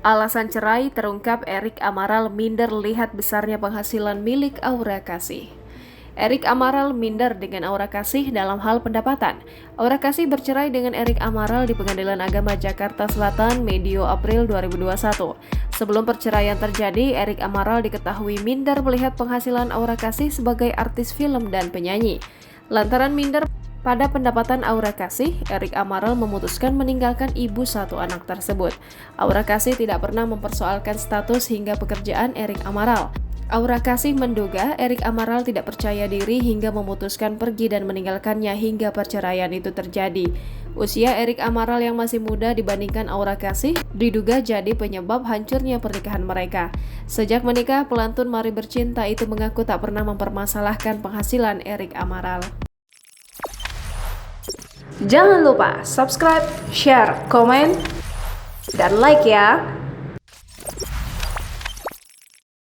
Alasan cerai terungkap Erik Amaral minder lihat besarnya penghasilan milik Aura Kasih. Erik Amaral minder dengan Aura Kasih dalam hal pendapatan. Aura Kasih bercerai dengan Erik Amaral di Pengadilan Agama Jakarta Selatan medio April 2021. Sebelum perceraian terjadi, Erik Amaral diketahui minder melihat penghasilan Aura Kasih sebagai artis film dan penyanyi. Lantaran minder pada pendapatan Aura Kasih, Erik Amaral memutuskan meninggalkan ibu satu anak tersebut. Aura Kasih tidak pernah mempersoalkan status hingga pekerjaan Erik Amaral. Aura Kasih menduga Erik Amaral tidak percaya diri hingga memutuskan pergi dan meninggalkannya hingga perceraian itu terjadi. Usia Erik Amaral yang masih muda dibandingkan Aura Kasih diduga jadi penyebab hancurnya pernikahan mereka. Sejak menikah, pelantun Mari Bercinta itu mengaku tak pernah mempermasalahkan penghasilan Erik Amaral. Jangan lupa subscribe, share, komen, dan like ya!